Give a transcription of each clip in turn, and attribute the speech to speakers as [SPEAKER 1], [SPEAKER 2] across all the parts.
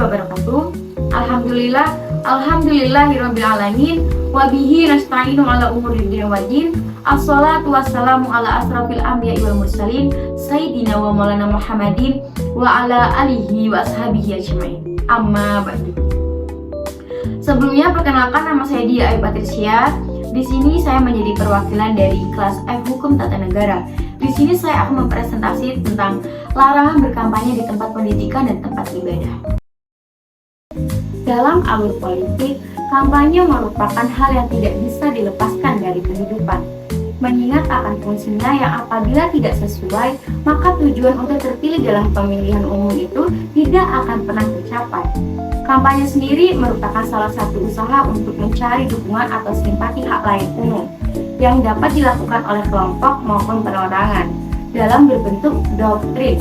[SPEAKER 1] wabarakatuh. Alhamdulillahirabbil alamin wa bihi nasta'inu ala umuri din wa din. Assalatu wassalamu ala asrafil anbiya'i wal mursalin sayyidina wa maulana Muhammadin wa ala alihi wa ashabihi ajmain. Amma ba'du. Sebelumnya perkenalkan, nama saya Dia Ayu Patricia. Di sini saya menjadi perwakilan dari kelas F Hukum Tata Negara. Di sini saya akan mempresentasi tentang larangan berkampanye di tempat pendidikan dan tempat ibadah. Dalam alur politik, kampanye merupakan hal yang tidak bisa dilepaskan dari kehidupan. Mengingat akan fungsinya yang apabila tidak sesuai, maka tujuan untuk terpilih dalam pemilihan umum itu tidak akan pernah tercapai. Kampanye sendiri merupakan salah satu usaha untuk mencari dukungan atau simpati hak layak umum yang dapat dilakukan oleh kelompok maupun perorangan dalam berbentuk doktrin.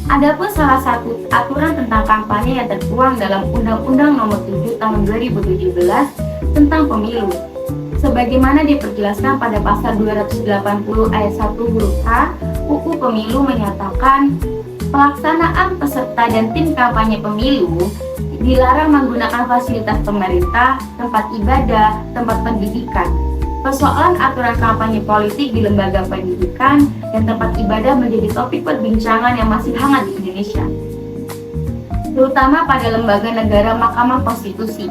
[SPEAKER 1] Adapun salah satu aturan tentang kampanye yang tertuang dalam Undang-Undang Nomor 7 Tahun 2017 tentang Pemilu, sebagaimana diperjelaskan pada pasal 280 ayat 1 huruf H UU Pemilu menyatakan pelaksanaan peserta dan tim kampanye pemilu dilarang menggunakan fasilitas pemerintah, tempat ibadah, tempat pendidikan. Persoalan aturan kampanye politik di lembaga pendidikan dan tempat ibadah menjadi topik perbincangan yang masih hangat di Indonesia, terutama pada lembaga negara Mahkamah Konstitusi.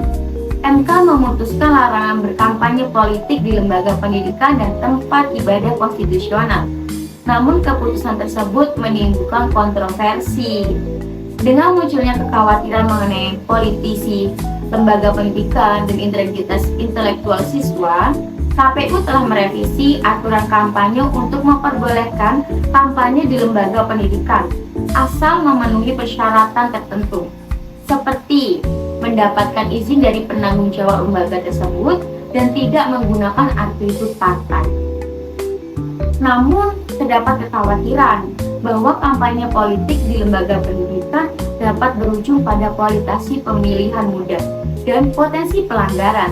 [SPEAKER 1] MK memutuskan larangan berkampanye politik di lembaga pendidikan dan tempat ibadah konstitusional. Namun keputusan tersebut menimbulkan kontroversi. Dengan munculnya kekhawatiran mengenai politisi, lembaga pendidikan, dan integritas intelektual siswa, KPU telah merevisi aturan kampanye untuk memperbolehkan kampanye di lembaga pendidikan asal memenuhi persyaratan tertentu, seperti mendapatkan izin dari penanggung jawab lembaga tersebut dan tidak menggunakan atribut partai. Namun, terdapat kekhawatiran bahwa kampanye politik di lembaga pendidikan dapat berujung pada kualitasi pemilihan mudah dan potensi pelanggaran.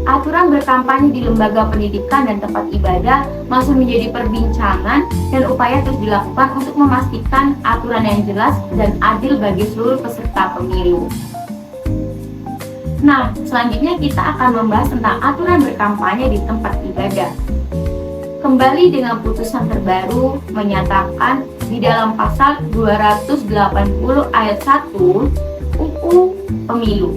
[SPEAKER 1] Aturan berkampanye di lembaga pendidikan dan tempat ibadah masih menjadi perbincangan dan upaya terus dilakukan untuk memastikan aturan yang jelas dan adil bagi seluruh peserta pemilu. Nah, selanjutnya kita akan membahas tentang aturan berkampanye di tempat ibadah. Kembali dengan putusan terbaru menyatakan di dalam pasal 280 ayat 1 UU Pemilu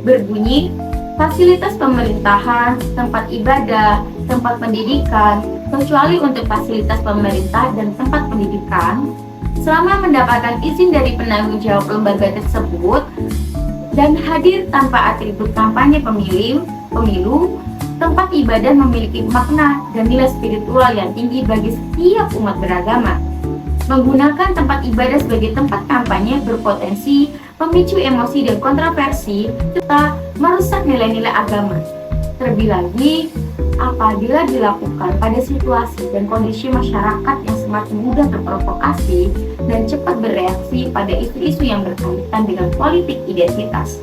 [SPEAKER 1] berbunyi, fasilitas pemerintahan, tempat ibadah, tempat pendidikan, kecuali untuk fasilitas pemerintah dan tempat pendidikan, selama mendapatkan izin dari penanggung jawab lembaga tersebut dan hadir tanpa atribut kampanye pemilu, tempat ibadah memiliki makna dan nilai spiritual yang tinggi bagi setiap umat beragama. Menggunakan tempat ibadah sebagai tempat kampanye berpotensi memicu emosi dan kontroversi serta merusak nilai-nilai agama. Terlebih lagi apabila dilakukan pada situasi dan kondisi masyarakat yang semakin mudah terprovokasi dan cepat bereaksi pada isu-isu yang berkaitan dengan politik identitas,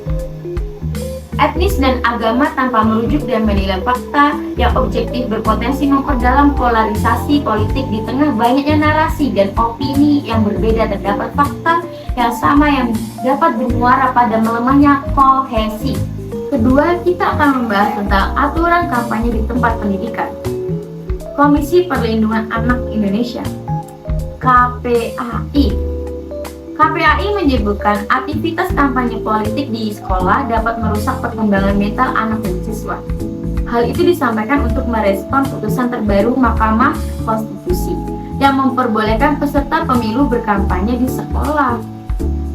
[SPEAKER 1] etnis dan agama tanpa merujuk dan menilai fakta yang objektif berpotensi memperdalam polarisasi politik di tengah banyaknya narasi dan opini yang berbeda terdapat fakta yang sama yang dapat bermuara pada melemahnya kohesi. Kedua, kita akan membahas tentang aturan kampanye di tempat pendidikan. Komisi Perlindungan Anak Indonesia KPAI menyebutkan aktivitas kampanye politik di sekolah dapat merusak perkembangan mental anak dan siswa. Hal itu disampaikan untuk merespon putusan terbaru Mahkamah Konstitusi yang memperbolehkan peserta pemilu berkampanye di sekolah.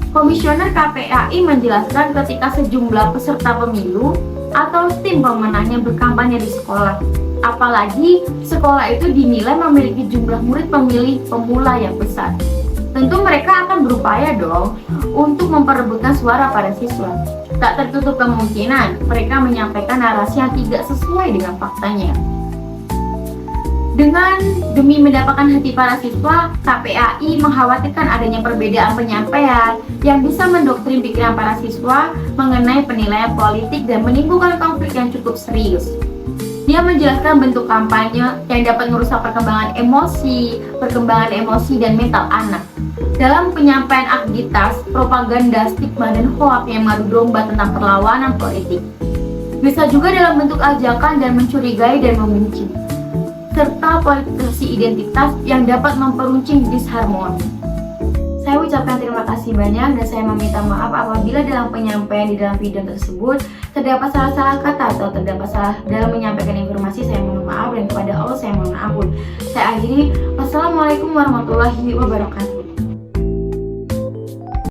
[SPEAKER 1] Komisioner KPAI menjelaskan ketika sejumlah peserta pemilu atau tim pemenangnya berkampanye di sekolah, apalagi sekolah itu dinilai memiliki jumlah murid pemilih pemula yang besar, tentu mereka akan berupaya dong untuk memperebutkan suara para siswa. Tak tertutup kemungkinan mereka menyampaikan narasi yang tidak sesuai dengan faktanya. Demi mendapatkan hati para siswa, KPAI mengkhawatirkan adanya perbedaan penyampaian yang bisa mendoktrin pikiran para siswa mengenai penilaian politik dan menimbulkan konflik yang cukup serius. Dia menjelaskan bentuk kampanye yang dapat merusak perkembangan emosi dan mental anak. Dalam penyampaian aktivitas, propaganda, stigma, dan hoak yang mengadu domba tentang perlawanan politik. Bisa juga dalam bentuk ajakan dan mencurigai dan membenci, serta politisasi identitas yang dapat memperuncing disharmoni. Saya ucapkan terima kasih banyak dan saya meminta maaf apabila dalam penyampaian di dalam video tersebut terdapat salah-salah kata atau terdapat salah dalam menyampaikan informasi. Saya mohon maaf dan kepada Allah saya mohon ampun. Saya akhiri. Wassalamualaikum warahmatullahi wabarakatuh.